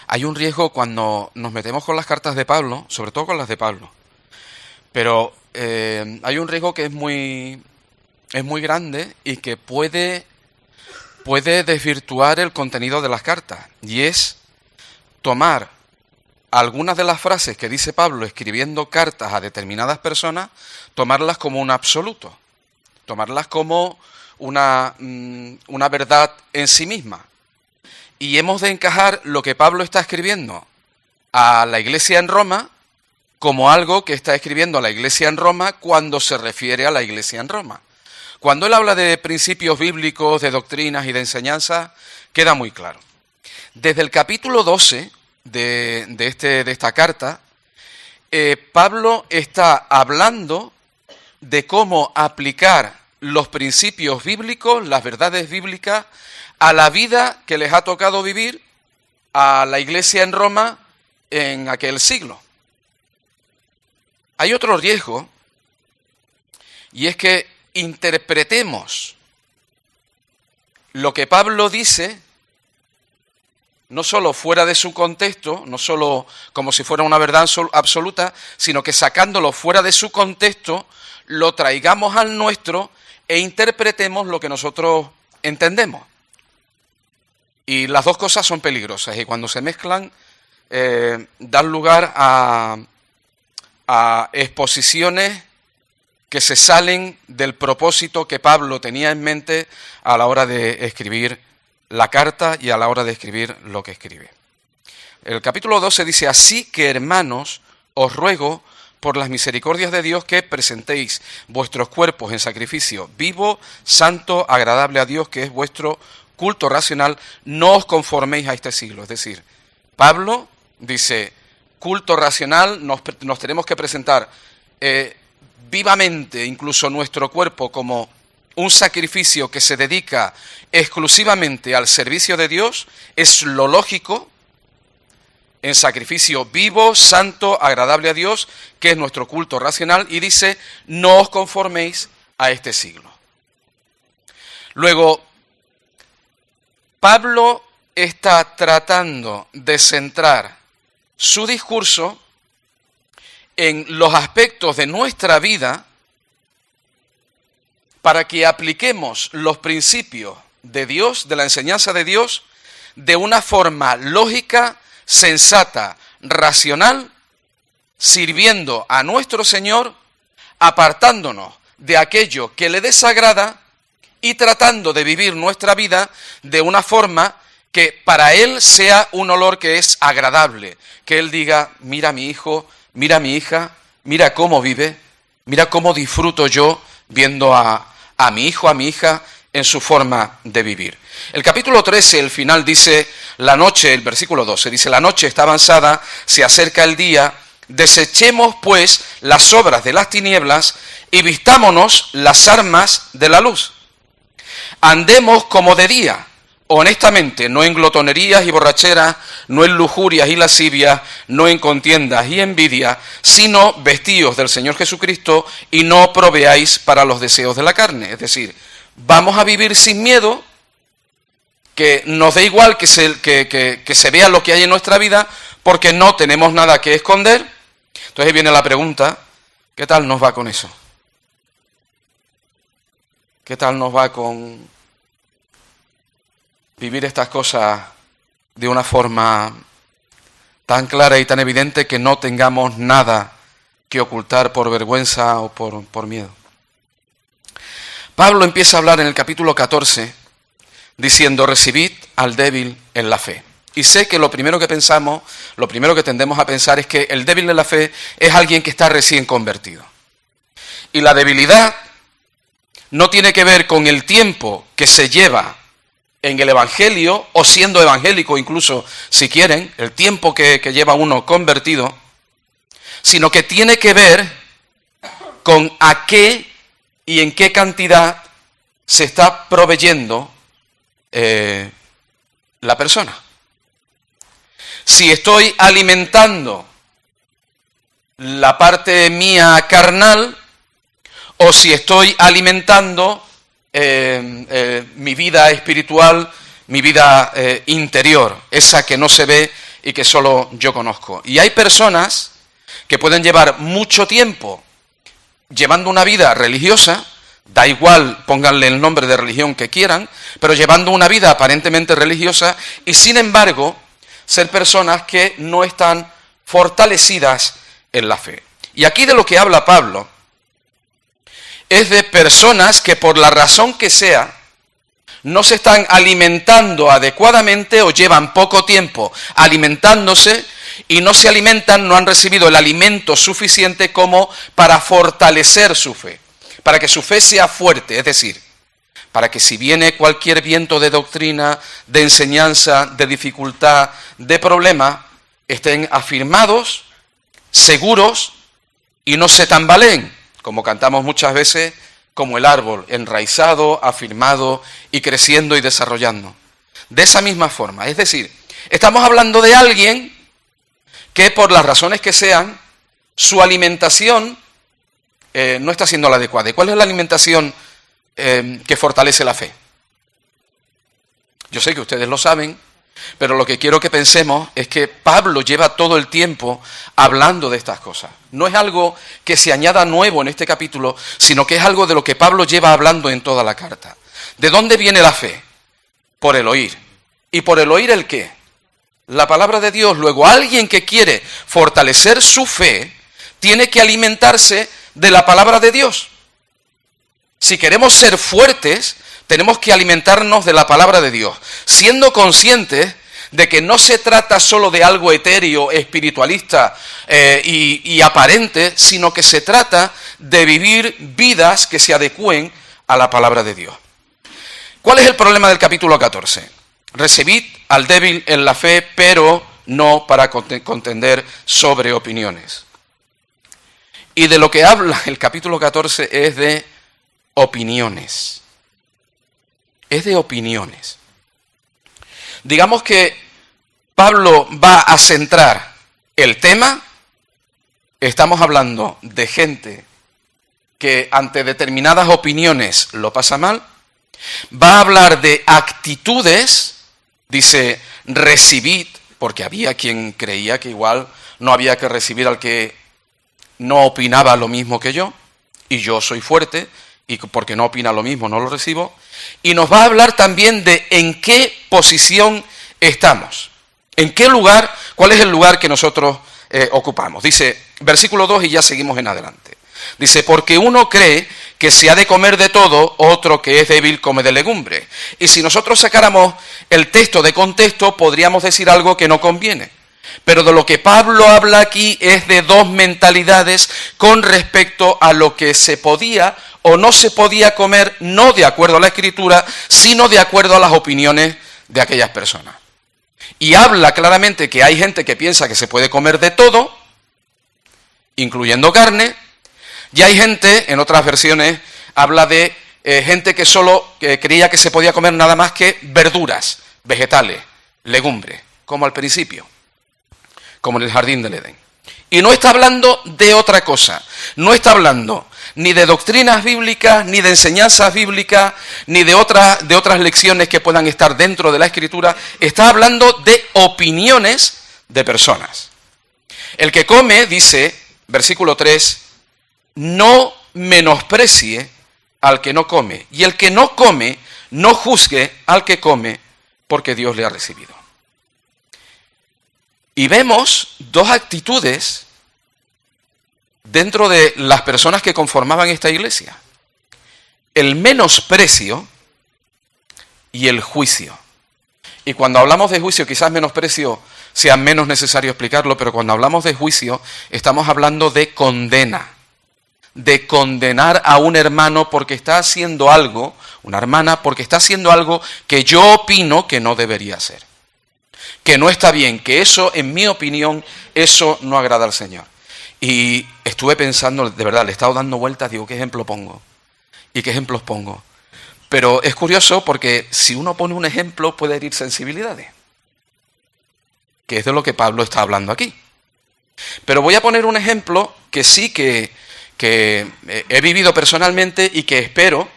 Hay un riesgo cuando nos metemos con las cartas de Pablo, sobre todo con las de Pablo, pero hay un riesgo que es muy grande y que puede desvirtuar el contenido de las cartas, y es tomar algunas de las frases que dice Pablo escribiendo cartas a determinadas personas, tomarlas como un absoluto, tomarlas como una verdad en sí misma. Y hemos de encajar lo que Pablo está escribiendo a la iglesia en Roma como algo que está escribiendo a la iglesia en Roma cuando se refiere a la iglesia en Roma. Cuando él habla de principios bíblicos, de doctrinas y de enseñanza, queda muy claro. Desde el capítulo 12 de esta carta, Pablo está hablando de cómo aplicar los principios bíblicos, las verdades bíblicas, a la vida que les ha tocado vivir a la iglesia en Roma en aquel siglo. Hay otro riesgo, y es que interpretemos lo que Pablo dice no solo fuera de su contexto, no solo como si fuera una verdad absoluta, sino que sacándolo fuera de su contexto, lo traigamos al nuestro e interpretemos lo que nosotros entendemos. Y las dos cosas son peligrosas, y cuando se mezclan dan lugar a exposiciones que se salen del propósito que Pablo tenía en mente a la hora de escribir la carta y a la hora de escribir lo que escribe. El capítulo 12 dice: así que, hermanos, os ruego por las misericordias de Dios que presentéis vuestros cuerpos en sacrificio vivo, santo, agradable a Dios, que es vuestro culto racional. No os conforméis a este siglo. Es decir, Pablo dice, culto racional, nos tenemos que presentar vivamente incluso nuestro cuerpo como un sacrificio que se dedica exclusivamente al servicio de Dios, es lo lógico, en sacrificio vivo, santo, agradable a Dios, que es nuestro culto racional, y dice, no os conforméis a este siglo. Luego, Pablo está tratando de centrar su discurso en los aspectos de nuestra vida para que apliquemos los principios de Dios, de la enseñanza de Dios, de una forma lógica, sensata, racional, sirviendo a nuestro Señor, apartándonos de aquello que le desagrada y tratando de vivir nuestra vida de una forma que para Él sea un olor que es agradable, que Él diga, mira a mi hijo, mira a mi hija, mira cómo vive, mira cómo disfruto yo viendo a mi hijo, a mi hija, en su forma de vivir. El capítulo 13, el final dice, la noche, el versículo 12, dice, la noche está avanzada, se acerca el día, desechemos pues las obras de las tinieblas y vistámonos las armas de la luz. Andemos como de día, honestamente, no en glotonerías y borracheras, no en lujurias y lascivias, no en contiendas y envidia, sino vestíos del Señor Jesucristo y no proveáis para los deseos de la carne. Es decir, vamos a vivir sin miedo, que nos dé igual que se vea lo que hay en nuestra vida, porque no tenemos nada que esconder. Entonces viene la pregunta, ¿qué tal nos va con eso? ¿Qué tal nos va con vivir estas cosas de una forma tan clara y tan evidente que no tengamos nada que ocultar por vergüenza o por miedo? Pablo empieza a hablar en el capítulo 14 diciendo, recibid al débil en la fe. Y sé que lo primero que pensamos, lo primero que tendemos a pensar es que el débil en la fe es alguien que está recién convertido. Y la debilidad no tiene que ver con el tiempo que se lleva en el evangelio, o siendo evangélico incluso, si quieren, el tiempo que lleva uno convertido, sino que tiene que ver con a qué y en qué cantidad se está proveyendo la persona. Si estoy alimentando la parte mía carnal, o si estoy alimentando mi vida espiritual, mi vida interior, esa que no se ve y que solo yo conozco. Y hay personas que pueden llevar mucho tiempo llevando una vida religiosa, da igual, pónganle el nombre de religión que quieran, pero llevando una vida aparentemente religiosa y sin embargo ser personas que no están fortalecidas en la fe. Y aquí de lo que habla Pablo es de personas que por la razón que sea no se están alimentando adecuadamente o llevan poco tiempo alimentándose y no se alimentan, no han recibido el alimento suficiente como para fortalecer su fe, para que su fe sea fuerte, es decir, para que si viene cualquier viento de doctrina, de enseñanza, de dificultad, de problema, estén afirmados, seguros y no se tambaleen, como cantamos muchas veces, como el árbol, enraizado, afirmado y creciendo y desarrollando. De esa misma forma, es decir, estamos hablando de alguien que por las razones que sean, su alimentación no está siendo la adecuada. ¿Y cuál es la alimentación que fortalece la fe? Yo sé que ustedes lo saben, pero lo que quiero que pensemos es que Pablo lleva todo el tiempo hablando de estas cosas. No es algo que se añada nuevo en este capítulo, sino que es algo de lo que Pablo lleva hablando en toda la carta. ¿De dónde viene la fe? Por el oír. ¿Y por el oír el qué? La palabra de Dios. Luego, alguien que quiere fortalecer su fe tiene que alimentarse de la palabra de Dios. Si queremos ser fuertes, tenemos que alimentarnos de la palabra de Dios, siendo conscientes de que no se trata solo de algo etéreo, espiritualista y aparente, sino que se trata de vivir vidas que se adecúen a la palabra de Dios. ¿Cuál es el problema del capítulo 14? Recibid al débil en la fe, pero no para contender sobre opiniones. Y de lo que habla el capítulo 14 es de opiniones. Es de opiniones. Digamos que Pablo va a centrar el tema. Estamos hablando de gente que ante determinadas opiniones lo pasa mal. Va a hablar de actitudes. Dice, recibid, porque había quien creía que igual no había que recibir al que no opinaba lo mismo que yo, y yo soy fuerte, y porque no opina lo mismo no lo recibo. Y nos va a hablar también de en qué posición estamos, en qué lugar, cuál es el lugar que nosotros ocupamos. Dice, versículo 2 y ya seguimos en adelante. Dice, porque uno cree que se ha de comer de todo, otro que es débil come de legumbre. Y si nosotros sacáramos el texto de contexto, podríamos decir algo que no conviene. Pero de lo que Pablo habla aquí es de dos mentalidades con respecto a lo que se podía o no se podía comer, no de acuerdo a la Escritura, sino de acuerdo a las opiniones de aquellas personas. Y habla claramente que hay gente que piensa que se puede comer de todo, incluyendo carne, y hay gente, en otras versiones, habla de gente que solo creía que se podía comer nada más que verduras, vegetales, legumbres, como al principio, como en el jardín del Edén. Y no está hablando de otra cosa, no está hablando ni de doctrinas bíblicas, ni de enseñanzas bíblicas, ni de otras lecciones que puedan estar dentro de la Escritura. Está hablando de opiniones de personas. El que come, dice, versículo 3, no menosprecie al que no come, y el que no come, no juzgue al que come, porque Dios le ha recibido. Y vemos dos actitudes dentro de las personas que conformaban esta iglesia. El menosprecio y el juicio. Y cuando hablamos de juicio, quizás menosprecio sea menos necesario explicarlo, pero cuando hablamos de juicio, estamos hablando de condena. De condenar a un hermano porque está haciendo algo, una hermana, porque está haciendo algo que yo opino que no debería hacer. Que no está bien, que eso, en mi opinión, eso no agrada al Señor. Y estuve pensando, de verdad, le he estado dando vueltas, digo, ¿qué ejemplo pongo? ¿Y qué ejemplos pongo? Pero es curioso porque si uno pone un ejemplo puede herir sensibilidades. Que es de lo que Pablo está hablando aquí. Pero voy a poner un ejemplo que sí que he vivido personalmente y que espero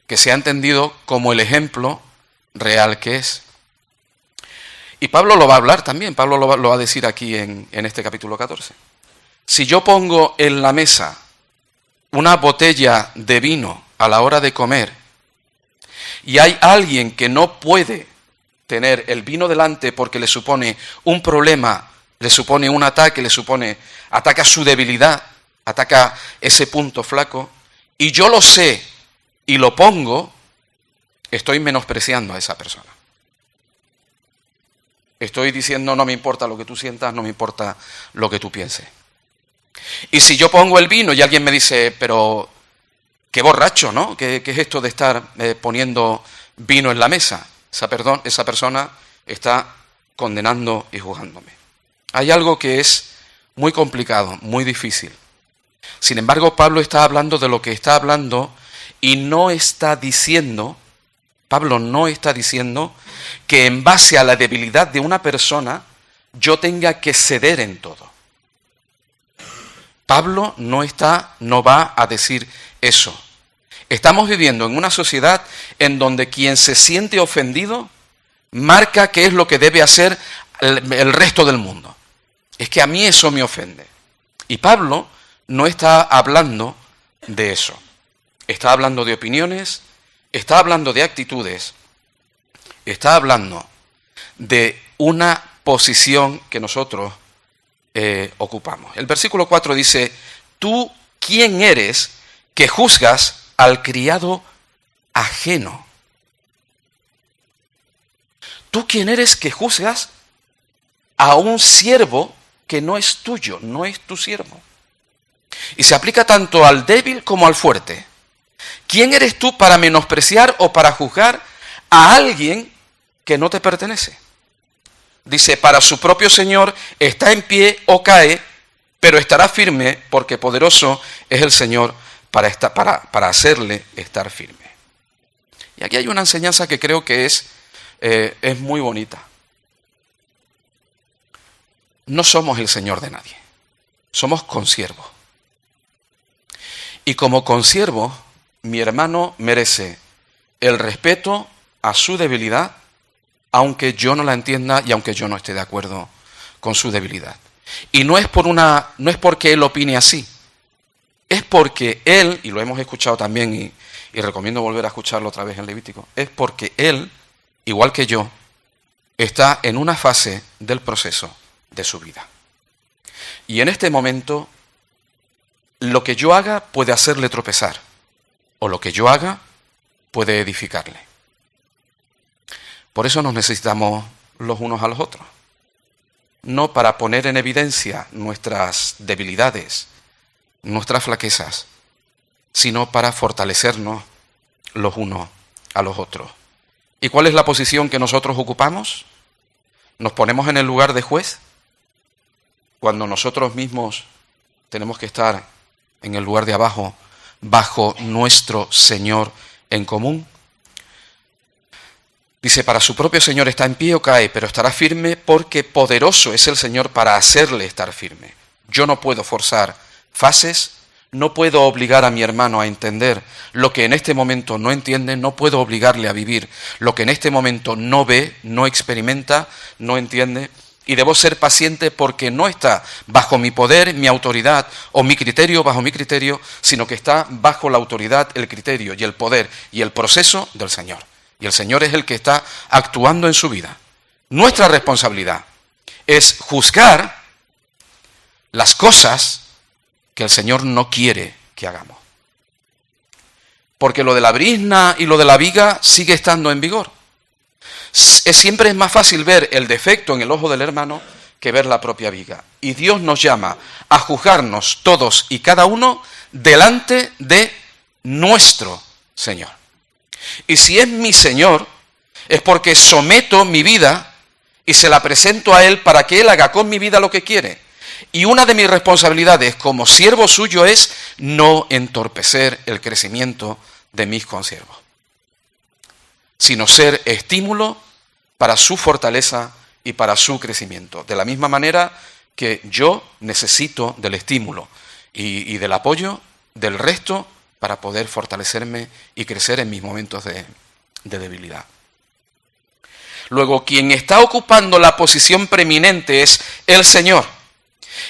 que sea entendido como el ejemplo real que es. Y Pablo lo va a hablar también, Pablo lo va a decir aquí en este capítulo 14. Si yo pongo en la mesa una botella de vino a la hora de comer y hay alguien que no puede tener el vino delante porque le supone un problema, le supone un ataque, ataca su debilidad, ataca ese punto flaco, y yo lo sé y lo pongo, estoy menospreciando a esa persona. Estoy diciendo, no me importa lo que tú sientas, no me importa lo que tú pienses. Y si yo pongo el vino y alguien me dice, pero qué borracho, ¿no? ¿Qué es esto de estar poniendo vino en la mesa? Esa persona está condenando y juzgándome. Hay algo que es muy complicado, muy difícil. Sin embargo, Pablo está hablando de lo que está hablando y Pablo no está diciendo que en base a la debilidad de una persona yo tenga que ceder en todo. Pablo no va a decir eso. Estamos viviendo en una sociedad en donde quien se siente ofendido marca qué es lo que debe hacer el resto del mundo. Es que a mí eso me ofende. Y Pablo no está hablando de eso. Está hablando de opiniones, está hablando de actitudes, está hablando de una posición que nosotros ocupamos. El versículo 4 dice, ¿tú quién eres que juzgas al criado ajeno? ¿Tú quién eres que juzgas a un siervo que no es tuyo, no es tu siervo? Y se aplica tanto al débil como al fuerte. ¿Quién eres tú para menospreciar o para juzgar a alguien que no te pertenece? Dice, para su propio Señor está en pie o cae, pero estará firme porque poderoso es el Señor para hacerle estar firme. Y aquí hay una enseñanza que creo que es muy bonita. No somos el Señor de nadie, somos consiervos. Y como consiervo, mi hermano merece el respeto a su debilidad, aunque yo no la entienda y aunque yo no esté de acuerdo con su debilidad. Y no es porque él opine así, es porque él, y lo hemos escuchado también y recomiendo volver a escucharlo otra vez en Levítico, es porque él, igual que yo, está en una fase del proceso de su vida. Y en este momento, lo que yo haga puede hacerle tropezar, o lo que yo haga puede edificarle. Por eso nos necesitamos los unos a los otros. No para poner en evidencia nuestras debilidades, nuestras flaquezas, sino para fortalecernos los unos a los otros. ¿Y cuál es la posición que nosotros ocupamos? ¿Nos ponemos en el lugar de juez? Cuando nosotros mismos tenemos que estar en el lugar de abajo, bajo nuestro Señor en común. Dice, para su propio Señor está en pie o cae, pero estará firme porque poderoso es el Señor para hacerle estar firme. Yo no puedo forzar fases, no puedo obligar a mi hermano a entender lo que en este momento no entiende, no puedo obligarle a vivir lo que en este momento no ve, no experimenta, no entiende. Y debo ser paciente porque no está bajo mi poder, mi autoridad o mi criterio, bajo mi criterio, sino que está bajo la autoridad, el criterio y el poder y el proceso del Señor. Y el Señor es el que está actuando en su vida. Nuestra responsabilidad es juzgar las cosas que el Señor no quiere que hagamos. Porque lo de la brizna y lo de la viga sigue estando en vigor. Siempre es más fácil ver el defecto en el ojo del hermano que ver la propia viga. Y Dios nos llama a juzgarnos todos y cada uno delante de nuestro Señor. Y si es mi Señor, es porque someto mi vida y se la presento a Él para que Él haga con mi vida lo que quiere. Y una de mis responsabilidades como siervo suyo es no entorpecer el crecimiento de mis consiervos, sino ser estímulo para su fortaleza y para su crecimiento. De la misma manera que yo necesito del estímulo y del apoyo del resto para poder fortalecerme y crecer en mis momentos de debilidad. Luego, quien está ocupando la posición preeminente es el Señor.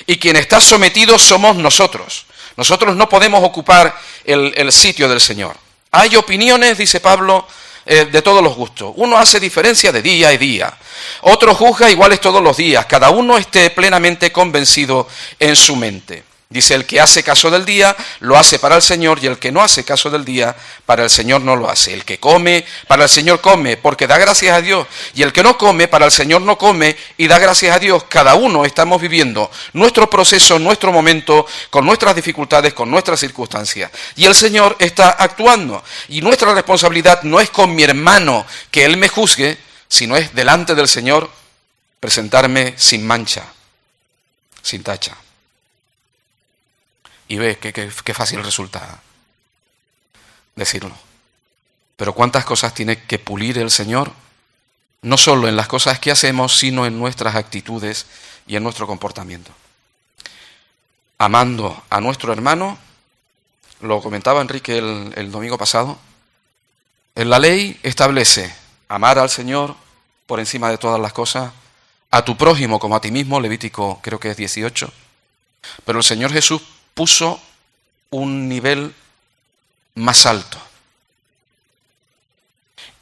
Y quien está sometido somos nosotros. Nosotros no podemos ocupar el sitio del Señor. Hay opiniones, dice Pablo, de todos los gustos. Uno hace diferencia de día y día. Otro juzga iguales todos los días. Cada uno esté plenamente convencido en su mente. Dice, el que hace caso del día, lo hace para el Señor, y el que no hace caso del día, para el Señor no lo hace. El que come, para el Señor come, porque da gracias a Dios. Y el que no come, para el Señor no come, y da gracias a Dios. Cada uno estamos viviendo nuestro proceso, nuestro momento, con nuestras dificultades, con nuestras circunstancias. Y el Señor está actuando. Y nuestra responsabilidad no es con mi hermano que él me juzgue, sino es delante del Señor presentarme sin mancha, sin tacha. Y ve qué fácil resulta decirlo. Pero cuántas cosas tiene que pulir el Señor, no solo en las cosas que hacemos, sino en nuestras actitudes y en nuestro comportamiento. Amando a nuestro hermano, lo comentaba Enrique el domingo pasado, en la ley establece amar al Señor por encima de todas las cosas, a tu prójimo como a ti mismo, Levítico creo que es 18, pero el Señor Jesús puso un nivel más alto.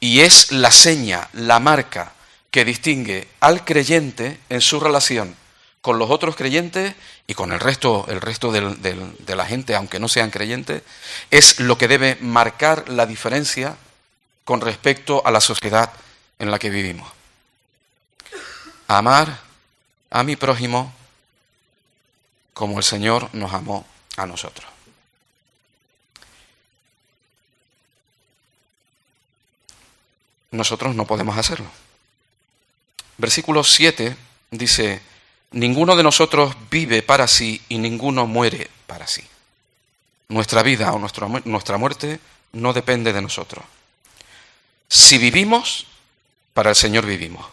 Y es la seña, la marca que distingue al creyente en su relación con los otros creyentes y con el resto de la gente, aunque no sean creyentes, es lo que debe marcar la diferencia con respecto a la sociedad en la que vivimos. Amar a mi prójimo como el Señor nos amó a nosotros. Nosotros no podemos hacerlo. Versículo 7 dice, ninguno de nosotros vive para sí y ninguno muere para sí. Nuestra vida o nuestra muerte no depende de nosotros. Si vivimos, para el Señor vivimos.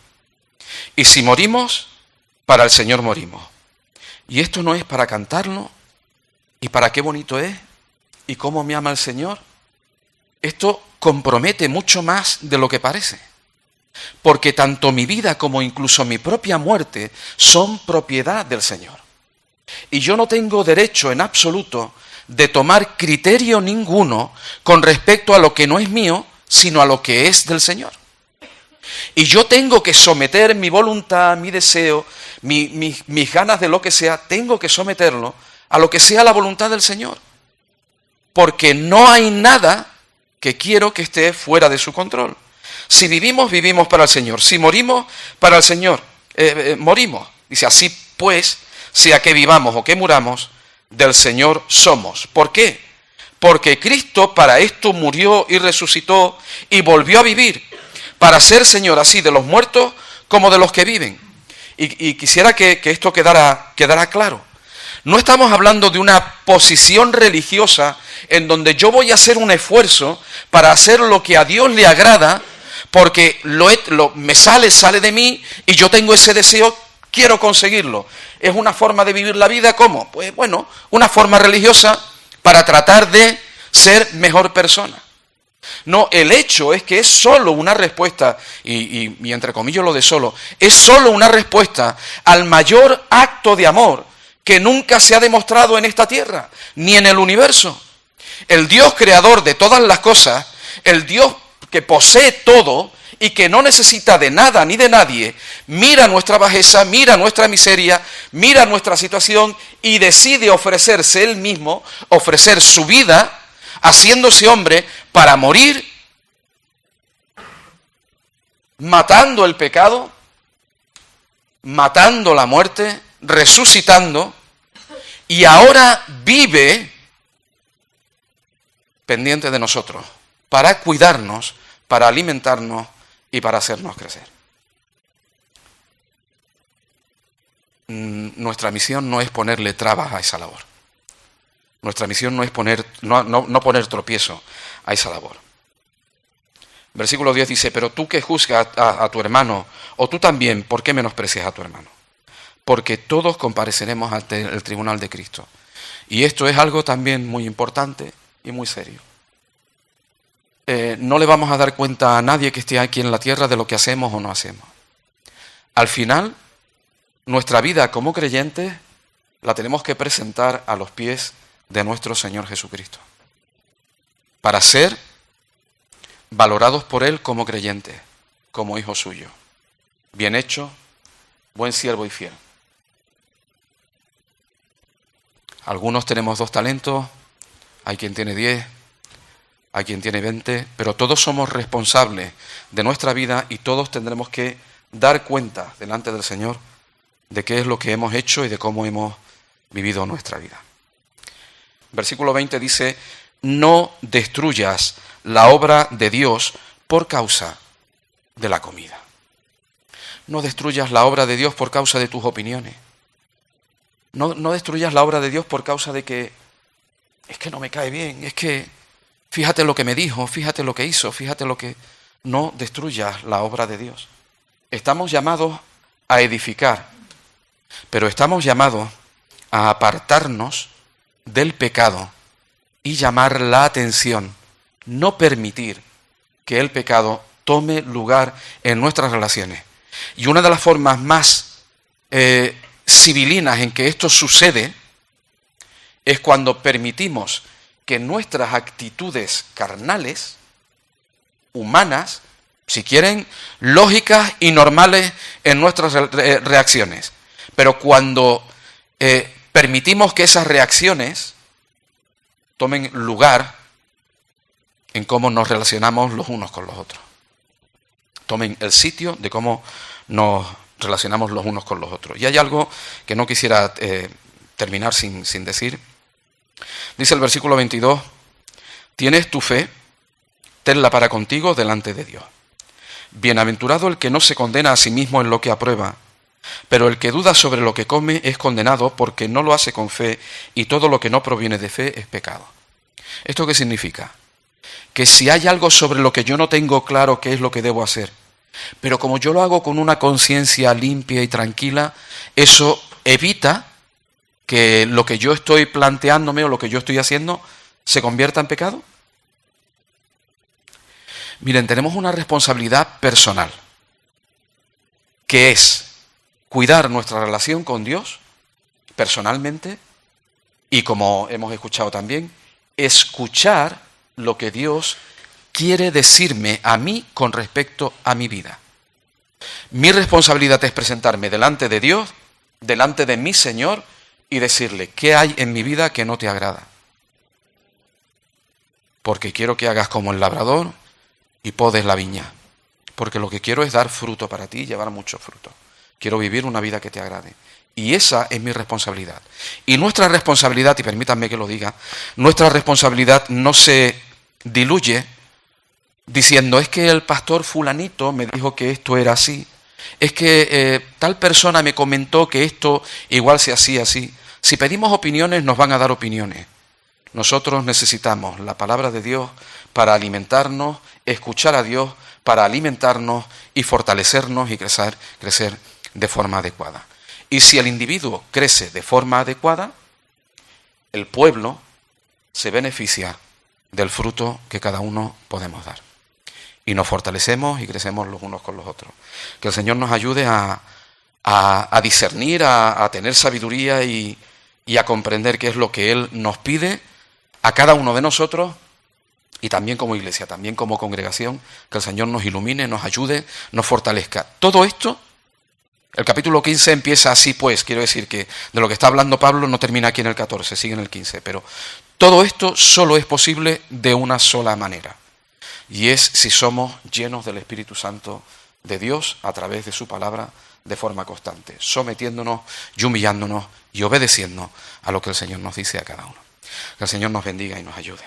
Y si morimos, para el Señor morimos. Y esto no es para cantarlo, y para qué bonito es, y cómo me ama el Señor. Esto compromete mucho más de lo que parece. Porque tanto mi vida como incluso mi propia muerte son propiedad del Señor. Y yo no tengo derecho en absoluto de tomar criterio ninguno con respecto a lo que no es mío, sino a lo que es del Señor. Y yo tengo que someter mi voluntad, mi deseo, mis ganas de lo que sea, tengo que someterlo a lo que sea la voluntad del Señor. Porque no hay nada que quiero que esté fuera de su control. Si vivimos, vivimos para el Señor. Si morimos, para el Señor. Morimos. Dice, así pues, sea que vivamos o que muramos, del Señor somos. ¿Por qué? Porque Cristo para esto murió y resucitó y volvió a vivir, para ser Señor así de los muertos como de los que viven. Y quisiera que esto quedara claro. No estamos hablando de una posición religiosa en donde yo voy a hacer un esfuerzo para hacer lo que a Dios le agrada, porque me sale de mí y yo tengo ese deseo, quiero conseguirlo. ¿Es una forma de vivir la vida? ¿Cómo? Pues bueno, una forma religiosa para tratar de ser mejor persona. No, el hecho es que es solo una respuesta, y entre comillas lo de solo, es solo una respuesta al mayor acto de amor que nunca se ha demostrado en esta tierra, ni en el universo. El Dios creador de todas las cosas, el Dios que posee todo y que no necesita de nada ni de nadie, mira nuestra bajeza, mira nuestra miseria, mira nuestra situación y decide ofrecerse Él mismo, ofrecer su vida, haciéndose hombre para morir, matando el pecado, matando la muerte, resucitando, y ahora vive pendiente de nosotros, para cuidarnos, para alimentarnos y para hacernos crecer. Nuestra misión no es ponerle trabas a esa labor. Nuestra misión no es no poner tropiezo a esa labor. Versículo 10 dice, pero tú que juzgas a tu hermano, o tú también, ¿por qué menosprecias a tu hermano? Porque todos compareceremos ante el tribunal de Cristo. Y esto es algo también muy importante y muy serio. no le vamos a dar cuenta a nadie que esté aquí en la tierra de lo que hacemos o no hacemos. Al final, nuestra vida como creyentes la tenemos que presentar a los pies de nuestro Señor Jesucristo, para ser valorados por Él como creyentes, como hijos suyos. Bien hecho, buen siervo y fiel. Algunos tenemos 2 talentos, hay quien tiene 10, hay quien tiene 20, pero todos somos responsables de nuestra vida y todos tendremos que dar cuenta delante del Señor de qué es lo que hemos hecho y de cómo hemos vivido nuestra vida. Versículo 20 dice: no destruyas la obra de Dios por causa de la comida. No destruyas la obra de Dios por causa de tus opiniones. No destruyas la obra de Dios por causa de que es que no me cae bien, es que fíjate lo que me dijo, fíjate lo que hizo, fíjate lo que... No destruyas la obra de Dios. Estamos llamados a edificar, pero estamos llamados a apartarnos del pecado y llamar la atención, no permitir que el pecado tome lugar en nuestras relaciones. Y una de las formas más civilinas en que esto sucede es cuando permitimos que nuestras actitudes carnales, humanas, si quieren, lógicas y normales en nuestras reacciones, pero cuando permitimos que esas reacciones tomen lugar en cómo nos relacionamos los unos con los otros, tomen el sitio de cómo nos relacionamos los unos con los otros. Y hay algo que no quisiera terminar sin decir. Dice el versículo 22, tienes tu fe, tenla para contigo delante de Dios. Bienaventurado el que no se condena a sí mismo en lo que aprueba, pero el que duda sobre lo que come es condenado porque no lo hace con fe, y todo lo que no proviene de fe es pecado. ¿Esto qué significa? Que si hay algo sobre lo que yo no tengo claro qué es lo que debo hacer, pero como yo lo hago con una conciencia limpia y tranquila, eso evita que lo que yo estoy planteándome o lo que yo estoy haciendo se convierta en pecado. Miren, tenemos una responsabilidad personal, que es cuidar nuestra relación con Dios personalmente y, como hemos escuchado también, escuchar lo que Dios quiere decirme a mí con respecto a mi vida. Mi responsabilidad es presentarme delante de Dios, delante de mi Señor, y decirle, ¿qué hay en mi vida que no te agrada? Porque quiero que hagas como el labrador y podes la viña. Porque lo que quiero es dar fruto para ti y llevar mucho fruto. Quiero vivir una vida que te agrade. Y esa es mi responsabilidad. Y nuestra responsabilidad, y permítanme que lo diga, nuestra responsabilidad no se diluye diciendo, es que el pastor fulanito me dijo que esto era así, es que tal persona me comentó que esto igual se hacía así. Si pedimos opiniones, nos van a dar opiniones. Nosotros necesitamos la palabra de Dios para alimentarnos, escuchar a Dios para alimentarnos y fortalecernos y crecer de forma adecuada. Y si el individuo crece de forma adecuada, el pueblo se beneficia del fruto que cada uno podemos dar. Y nos fortalecemos y crecemos los unos con los otros. Que el Señor nos ayude a discernir, a tener sabiduría y a comprender qué es lo que Él nos pide a cada uno de nosotros, y también como iglesia, también como congregación, que el Señor nos ilumine, nos ayude, nos fortalezca. Todo esto, el capítulo 15 empieza así, pues, quiero decir que de lo que está hablando Pablo no termina aquí en el 14, sigue en el 15, pero todo esto solo es posible de una sola manera, y es si somos llenos del Espíritu Santo de Dios a través de su palabra de forma constante, sometiéndonos y humillándonos y obedeciendo a lo que el Señor nos dice a cada uno. Que el Señor nos bendiga y nos ayude.